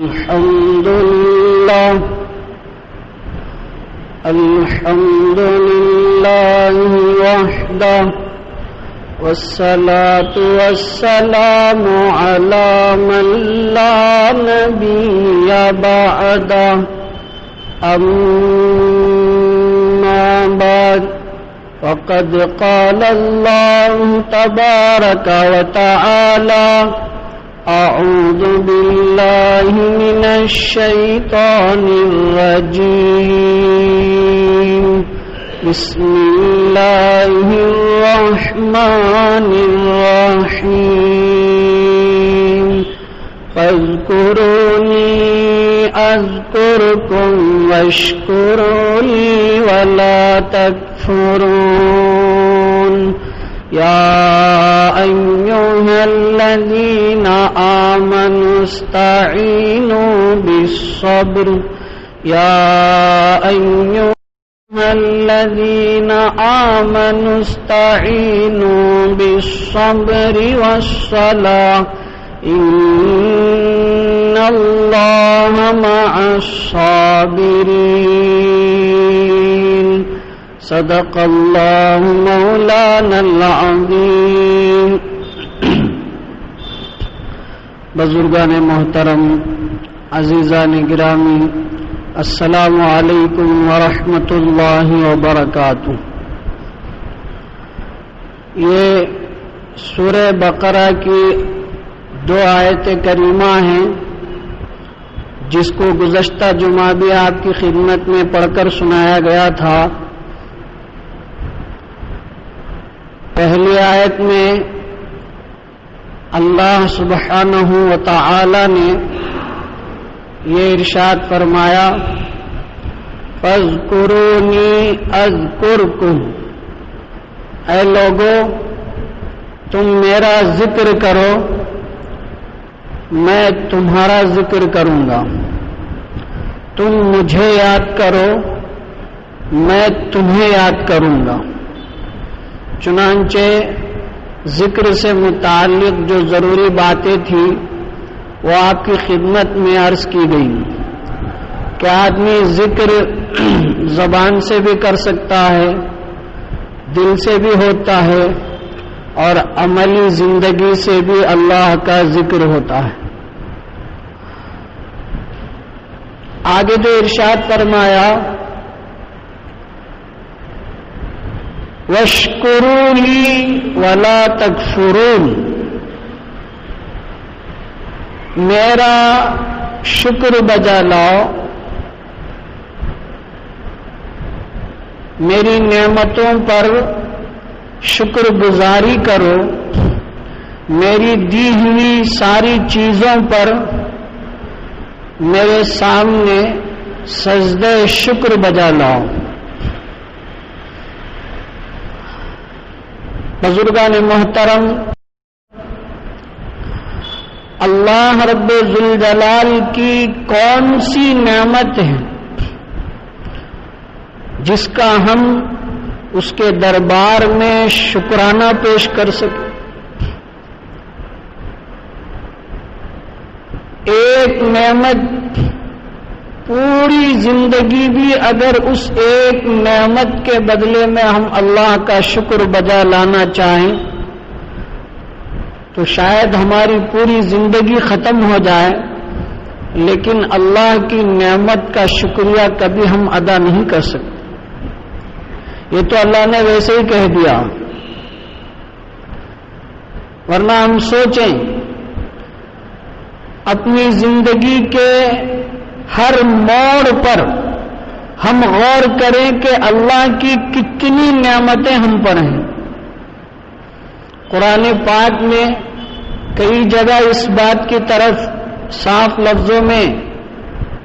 الحمد لله وحده والصلاة والسلام على من لا نبي بعده أما بعد فقد قال الله تبارك وتعالى أعوذ بالله من الشيطان الرجيم بسم الله الرحمن الرحيم فاذكروني أذكركم واشكروا لي ولا تكفرون يا أيها الذين آمنوا استعينوا بالصبر يا أيها الذين آمنوا استعينوا بالصبر والصلاة إن الله مع الصابرين صدق اللہ مولانا العظیم. بزرگان محترم، عزیزان گرامی، السلام علیکم ورحمۃ اللہ وبرکاتہ. یہ سورہ بقرہ کی 2 آیت کریمہ ہیں جس کو گزشتہ جمعہ بھی آپ کی خدمت میں پڑھ کر سنایا گیا تھا. پہلی آیت میں اللہ سبحانہ و تعالی نے یہ ارشاد فرمایا فاذکرونی اذکرکم، اے لوگو تم میرا ذکر کرو میں تمہارا ذکر کروں گا، تم مجھے یاد کرو میں تمہیں یاد کروں گا. چنانچہ ذکر سے متعلق جو ضروری باتیں تھیں وہ آپ کی خدمت میں عرض کی گئی کہ آدمی ذکر زبان سے بھی کر سکتا ہے، دل سے بھی ہوتا ہے، اور عملی زندگی سے بھی اللہ کا ذکر ہوتا ہے. آگے جو ارشاد فرمایا وَاشْكُرُوا لِي وَلَا تَكْفُرُونَ، میرا شکر بجا لاؤ، میری نعمتوں پر شکر گزاری کرو، میری دی ہوئی ساری چیزوں پر میرے سامنے سجدہ شکر بجا لاؤ. بزرگان محترم، اللہ رب ذوالجلال کی کون سی نعمت ہے جس کا ہم اس کے دربار میں شکرانہ پیش کر سکیں؟ ایک نعمت، پوری زندگی بھی اگر اس ایک نعمت کے بدلے میں ہم اللہ کا شکر بجا لانا چاہیں تو شاید ہماری پوری زندگی ختم ہو جائے، لیکن اللہ کی نعمت کا شکریہ کبھی ہم ادا نہیں کر سکتے. یہ تو اللہ نے ویسے ہی کہہ دیا، ورنہ ہم سوچیں اپنی زندگی کے ہر موڑ پر ہم غور کریں کہ اللہ کی کتنی نعمتیں ہم پر ہیں. قرآن پاک میں کئی جگہ اس بات کی طرف صاف لفظوں میں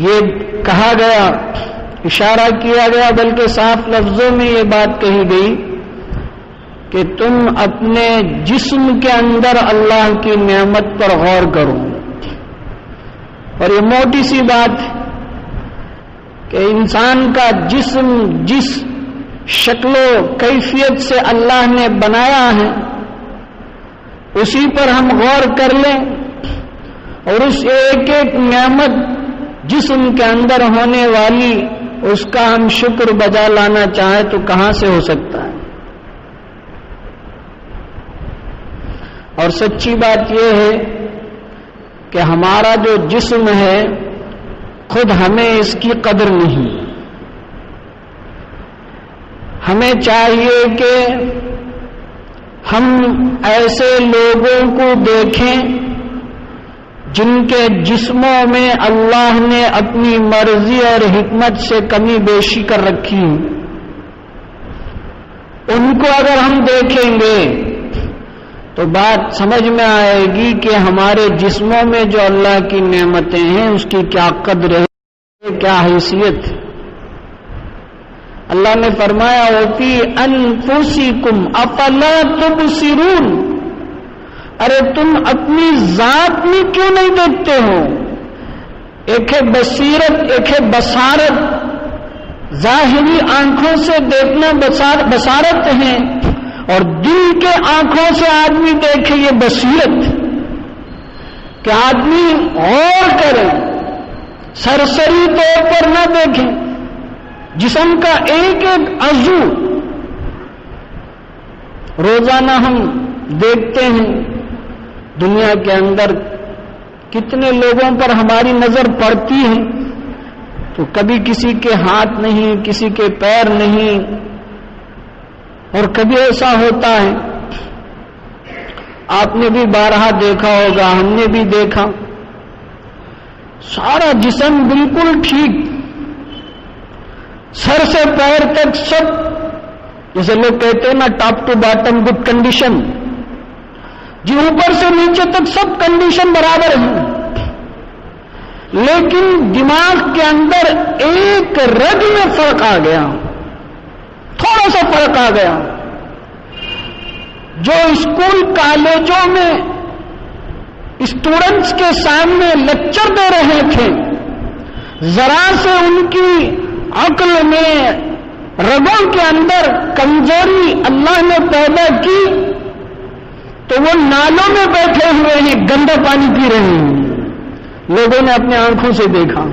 یہ کہا گیا، اشارہ کیا گیا، بلکہ صاف لفظوں میں یہ بات کہی گئی کہ تم اپنے جسم کے اندر اللہ کی نعمت پر غور کرو. اور یہ موٹی سی بات ہے کہ انسان کا جسم جس شکل و کیفیت سے اللہ نے بنایا ہے اسی پر ہم غور کر لیں اور اس ایک ایک نعمت جسم کے اندر ہونے والی اس کا ہم شکر بجا لانا چاہیں تو کہاں سے ہو سکتا ہے؟ اور سچی بات یہ ہے کہ ہمارا جو جسم ہے خود ہمیں اس کی قدر نہیں. ہمیں چاہیے کہ ہم ایسے لوگوں کو دیکھیں جن کے جسموں میں اللہ نے اپنی مرضی اور حکمت سے کمی بیشی کر رکھی. ان کو اگر ہم دیکھیں گے تو بات سمجھ میں آئے گی کہ ہمارے جسموں میں جو اللہ کی نعمتیں ہیں اس کی کیا قدر ہے، کیا حیثیت. اللہ نے فرمایا وَفِي أَنفُسِكُمْ أَفَلَا تُبْصِرُونَ، ارے تم اپنی ذات میں کیوں نہیں دیکھتے ہو؟ ایک ہے بصیرت، ایک ہے بصارت. ظاہری آنکھوں سے دیکھنا بصارت ہے، اور دل کے آنکھوں سے آدمی دیکھے یہ بصیرت. کہ آدمی غور کرے، سرسری طور پر نہ دیکھے. جسم کا ایک ایک عضو روزانہ ہم دیکھتے ہیں. دنیا کے اندر کتنے لوگوں پر ہماری نظر پڑتی ہے تو کبھی کسی کے ہاتھ نہیں، کسی کے پیر نہیں، اور کبھی ایسا ہوتا ہے. آپ نے بھی بارہا دیکھا ہوگا، ہم نے بھی دیکھا، سارا جسم بالکل ٹھیک، سر سے پیر تک سب، جیسے لوگ کہتے ہیں نا top to bottom good condition, جی اوپر سے نیچے تک سب کنڈیشن برابر ہے. لیکن دماغ کے اندر ایک رگ میں فرق آ گیا، تھوڑا سا فرق آ گیا. جو اسکول کالجوں میں اسٹوڈنٹس کے سامنے لیکچر دے رہے تھے، ذرا سے ان کی عقل میں، رگوں کے اندر کمزوری اللہ نے پیدا کی تو وہ نالوں میں بیٹھے ہوئے ہیں، گندا پانی پی رہے ہیں. لوگوں نے اپنے آنکھوں سے دیکھا.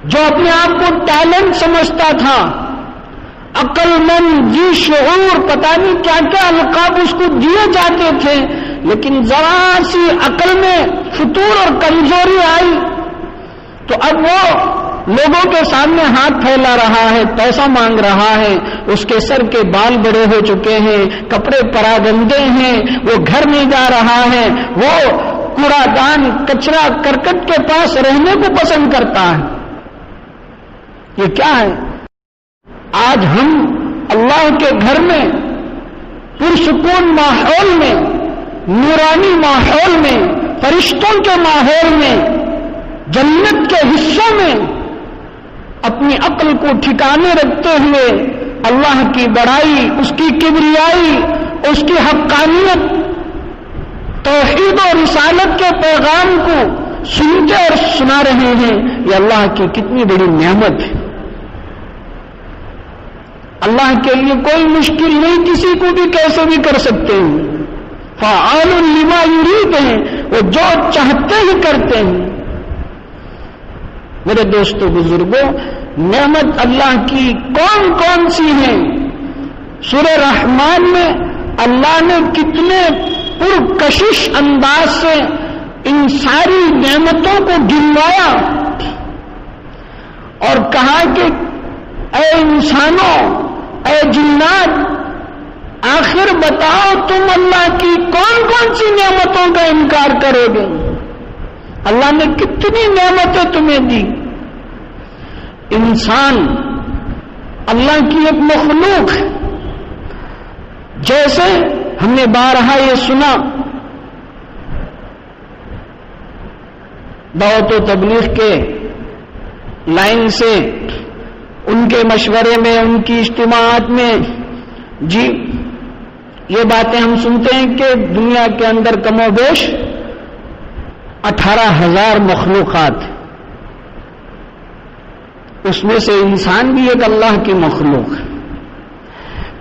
جو اپنے آپ کو ٹیلنٹ سمجھتا تھا، عقل مند، جی شعور، پتہ نہیں کیا کیا القاب اس کو دیے جاتے تھے، لیکن ذرا سی عقل میں فتور اور کمزوری آئی تو اب وہ لوگوں کے سامنے ہاتھ پھیلا رہا ہے، پیسہ مانگ رہا ہے. اس کے سر کے بال بڑے ہو چکے ہیں، کپڑے پراگندے ہیں، وہ گھر نہیں جا رہا ہے، وہ کوڑا دان، کچرا، کرکٹ کے پاس رہنے کو پسند کرتا ہے. یہ کیا ہے؟ آج ہم اللہ کے گھر میں، پرسکون ماحول میں، نورانی ماحول میں، فرشتوں کے ماحول میں، جنت کے حصوں میں اپنی عقل کو ٹھکانے رکھتے ہوئے اللہ کی بڑائی، اس کی کبریائی، اس کی حقانیت، توحید و رسالت کے پیغام کو سنتے اور سنا رہے ہیں. یہ اللہ کی کتنی بڑی نعمت ہے. اللہ کے لیے کوئی مشکل نہیں، کسی کو بھی کیسے بھی کر سکتے ہیں. فعال لما یرید ہیں، وہ جو چاہتے ہی کرتے ہیں. میرے دوستو بزرگوں، نعمت اللہ کی کون کون سی ہیں؟ سورہ رحمان میں اللہ نے کتنے پرکشش انداز سے ان ساری نعمتوں کو گنوایا اور کہا کہ اے انسانوں، اے جنات، آخر بتاؤ تم اللہ کی کون کون سی نعمتوں کا انکار کرو گے؟ اللہ نے کتنی نعمتیں تمہیں دی. انسان اللہ کی ایک مخلوق ہے. جیسے ہم نے بارہا یہ سنا، دعوت و تبلیغ کے لائن سے، ان کے مشورے میں، ان کی اجتماعات میں، جی یہ باتیں ہم سنتے ہیں کہ دنیا کے اندر کم و بیش 18,000 مخلوقات، اس میں سے انسان بھی ایک اللہ کی مخلوق ہے.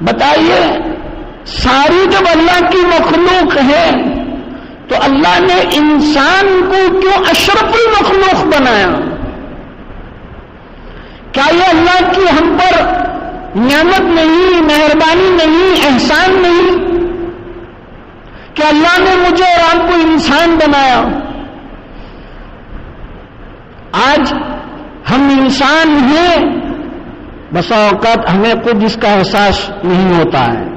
بتائیے ساری جب اللہ کی مخلوق ہے تو اللہ نے انسان کو کیوں اشرف المخلوق بنایا؟ کیا یہ اللہ کی ہم پر نعمت نہیں، مہربانی نہیں، احسان نہیں کہ اللہ نے مجھے اور آپ کو انسان بنایا؟ آج ہم انسان ہیں، بسا اوقات ہمیں خود اس کا احساس نہیں ہوتا ہے۔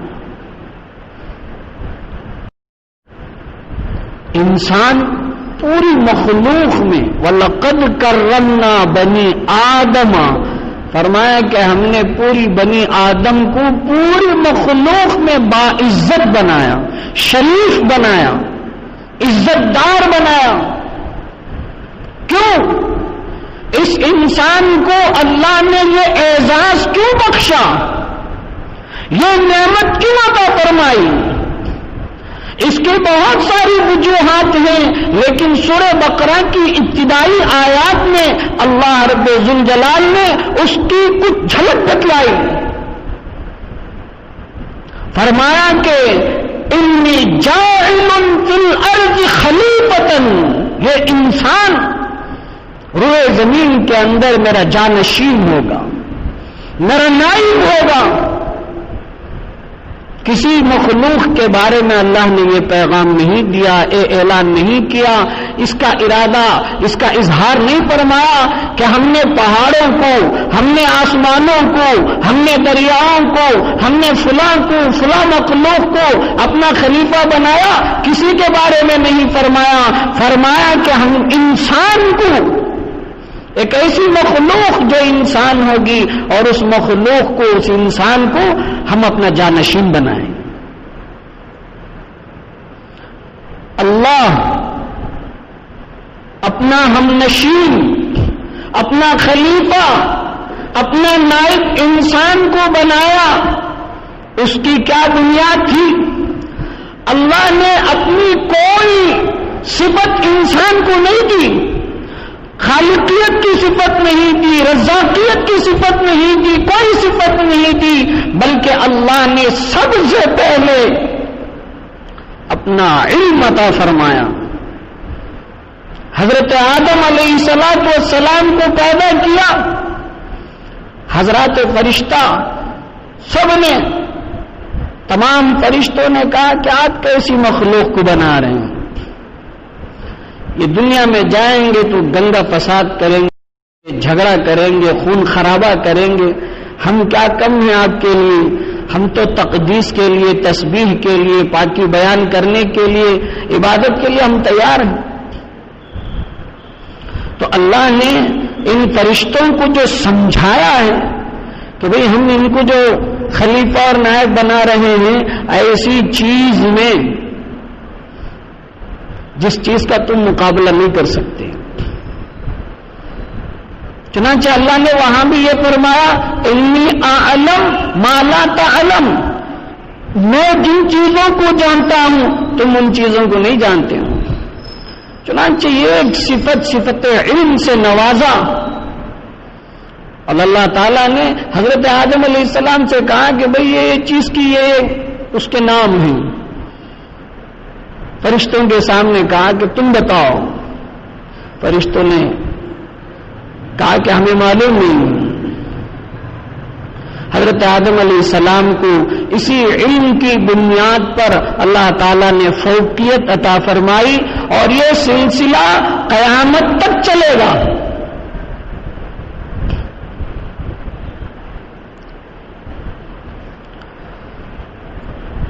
انسان پوری مخلوق میں وَلَقَدْ كَرَّمْنَا بَنِي آدَمَ، فرمایا کہ ہم نے پوری بنی آدم کو پوری مخلوق میں باعزت بنایا، شریف بنایا، عزت دار بنایا۔ کیوں؟ اس انسان کو اللہ نے یہ اعزاز کیوں بخشا، یہ نعمت کیوں عطا فرمائی؟ اس کے بہت ساری وجوہات ہیں، لیکن سورہ بقرہ کی ابتدائی آیات میں اللہ رب ذوالجلال نے اس کی کچھ جھلک بتلائی۔ فرمایا کہ انی جاعل فی الارض خلیفۃ، یہ انسان روئے زمین کے اندر میرا جانشین ہوگا، میرا نائب ہوگا۔ کسی مخلوق کے بارے میں اللہ نے یہ پیغام نہیں دیا، اعلان نہیں کیا، اس کا ارادہ، اس کا اظہار نہیں فرمایا کہ ہم نے پہاڑوں کو، ہم نے آسمانوں کو، ہم نے دریاؤں کو، ہم نے فلاں کو، فلاں مخلوق کو اپنا خلیفہ بنایا۔ کسی کے بارے میں نہیں فرمایا، فرمایا کہ ہم انسان کو، ایک ایسی مخلوق جو انسان ہوگی، اور اس مخلوق کو، اس انسان کو ہم اپنا جانشین بنائیں۔ اللہ اپنا ہم نشین، اپنا خلیفہ، اپنا نائب انسان کو بنایا۔ اس کی کیا بنیاد تھی؟ اللہ نے اپنی کوئی صفت انسان کو نہیں دی، خالقیت کی صفت نہیں دی، رزاقیت کی صفت نہیں دی، کوئی صفت نہیں دی، بلکہ اللہ نے سب سے پہلے اپنا علم عطا فرمایا۔ حضرت آدم علیہ السلام کو پیدا کیا، حضرات فرشتہ سب نے، تمام فرشتوں نے کہا کہ آپ کیسی مخلوق کو بنا رہے ہیں؟ یہ دنیا میں جائیں گے تو دنگا فساد کریں گے، جھگڑا کریں گے، خون خرابہ کریں گے، ہم کیا کم ہیں آپ کے لیے؟ ہم تو تقدیس کے لیے، تسبیح کے لیے، پاکی بیان کرنے کے لیے، عبادت کے لیے ہم تیار ہیں۔ تو اللہ نے ان فرشتوں کو جو سمجھایا ہے کہ بھئی ہم ان کو جو خلیفہ اور نائب بنا رہے ہیں، ایسی چیز میں جس چیز کا تم مقابلہ نہیں کر سکتے۔ چنانچہ اللہ نے وہاں بھی یہ فرمایا انی اعلم ما لا تعلم، میں جن چیزوں کو جانتا ہوں تم ان چیزوں کو نہیں جانتے ہو۔ چنانچہ یہ صفت علم سے نوازا، اور اللہ تعالیٰ نے حضرت آدم علیہ السلام سے کہا کہ بھئی یہ چیز کی یہ اس کے نام ہیں۔ فرشتوں کے سامنے کہا کہ تم بتاؤ، فرشتوں نے کہا کہ ہمیں معلوم نہیں۔ حضرت آدم علیہ السلام کو اسی علم کی بنیاد پر اللہ تعالیٰ نے فوقیت عطا فرمائی، اور یہ سلسلہ قیامت تک چلے گا۔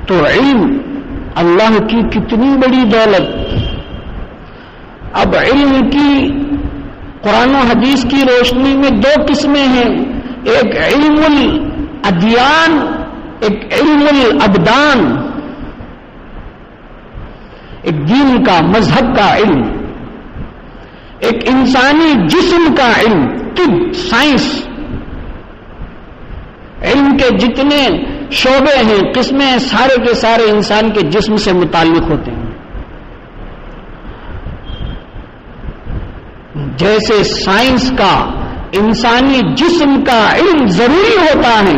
تو علم اللہ کی کتنی بڑی دولت۔ اب علم کی قرآن و حدیث کی روشنی میں دو قسمیں ہیں، ایک علم الادیان، ایک علم الابدان، ایک دین کا، مذہب کا علم، ایک انسانی جسم کا علم، طب، سائنس۔ علم کے جتنے شعبے ہیں، قسمیں، سارے کے سارے انسان کے جسم سے متعلق ہوتے ہیں۔ جیسے سائنس کا انسانی جسم کا علم ضروری ہوتا ہے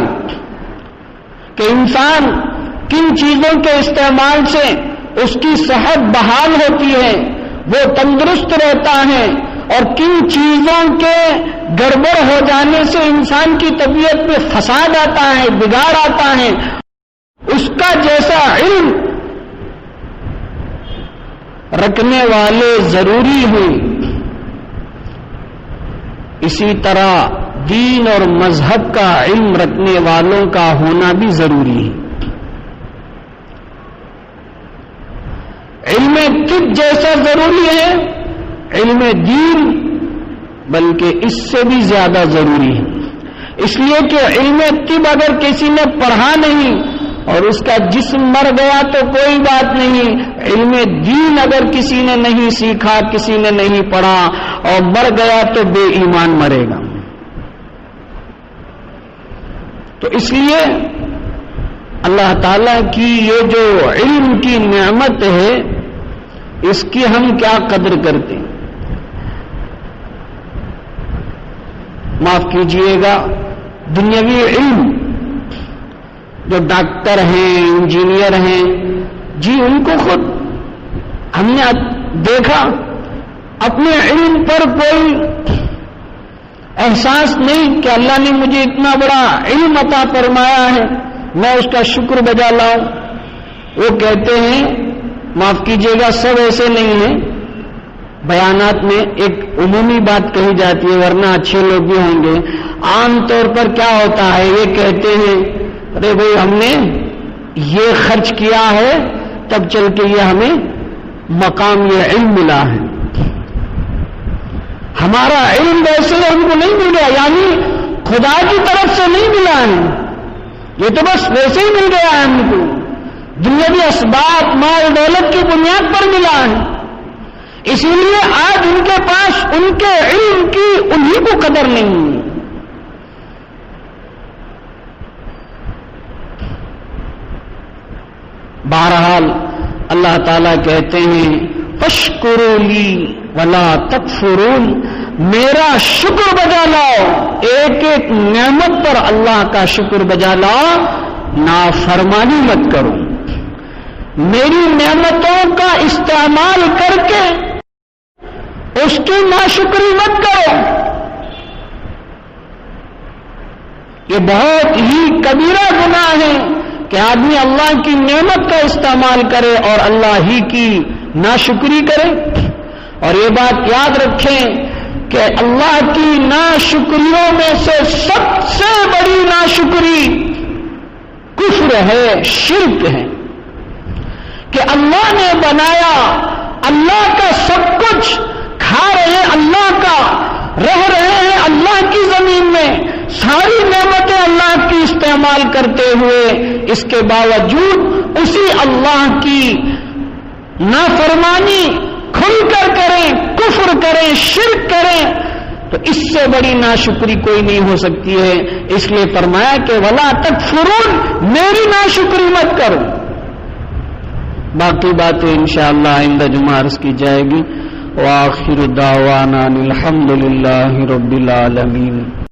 کہ انسان کن چیزوں کے استعمال سے اس کی صحت بحال ہوتی ہے، وہ تندرست رہتا ہے، اور کن چیزوں کے گڑبڑ ہو جانے سے انسان کی طبیعت میں فساد آتا ہے، بگاڑ آتا ہے، اس کا جیسا علم رکھنے والے ضروری ہیں، اسی طرح دین اور مذہب کا علم رکھنے والوں کا ہونا بھی ضروری ہے۔ علم طب جیسا ضروری ہے علم دین، بلکہ اس سے بھی زیادہ ضروری ہے، اس لیے کہ علم طب اگر کسی نے پڑھا نہیں اور اس کا جسم مر گیا تو کوئی بات نہیں، علم دین اگر کسی نے نہیں سیکھا، کسی نے نہیں پڑھا اور مر گیا تو بے ایمان مرے گا۔ تو اس لیے اللہ تعالیٰ کی یہ جو علم کی نعمت ہے اس کی ہم کیا قدر کرتے ہیں؟ معاف کیجئے گا، دنیاوی علم جو ڈاکٹر ہیں، انجینئر ہیں، جی ان کو خود ہم نے دیکھا اپنے علم پر کوئی احساس نہیں کہ اللہ نے مجھے اتنا بڑا علم عطا فرمایا ہے، میں اس کا شکر بجا لاؤں۔ وہ کہتے ہیں، معاف کیجئے گا، سب ایسے نہیں ہیں، بیانات میں ایک عمومی بات کہی جاتی ہے، ورنہ اچھے لوگ بھی ہوں گے۔ عام طور پر کیا ہوتا ہے، یہ کہتے ہیں ارے بھائی ہم نے یہ خرچ کیا ہے تب چل کے یہ ہمیں مقام، یہ علم ملا ہے، ہمارا علم ویسے ہم کو نہیں ملا، یعنی خدا کی طرف سے نہیں ملا ہے، یہ تو بس ویسے ہی مل گیا ہے ہم کو، دنیاوی اسباب مال دولت کی بنیاد پر ملا ہے، اسی لیے آج ان کے پاس ان کے علم کی انہی کو قدر نہیں ہے۔ بہرحال اللہ تعالیٰ کہتے ہیں فاشکروا لی ولا تکفرون، میرا شکر بجا لاؤ، ایک ایک نعمت پر اللہ کا شکر بجا لاؤ، نافرمانی مت کرو، میری نعمتوں کا استعمال کر کے اس کی ناشکری مت کرو۔ یہ بہت ہی کبیرہ گناہ ہے کہ آدمی اللہ کی نعمت کا استعمال کرے اور اللہ ہی کی ناشکری کرے۔ اور یہ بات یاد رکھیں کہ اللہ کی ناشکریوں میں سے سب سے بڑی ناشکری کفر ہے، شرک ہے، کہ اللہ نے بنایا، اللہ کا سب کچھ کھا رہے ہیں، اللہ کا رہ رہے ہیں، اللہ کی زمین میں ساری نعمتیں اللہ کی استعمال کرتے ہوئے، اس کے باوجود اسی اللہ کی نافرمانی کھل کر کریں، کفر کریں، شرک کریں، تو اس سے بڑی ناشکری کوئی نہیں ہو سکتی ہے۔ اس لیے فرمایا کہ ولا تکفرون، میری ناشکری مت کرو۔ باقی باتیں انشاءاللہ آئندہ جمعہ عرض کی جائے گی۔ وآخر دعوانا الحمدللہ رب العالمین۔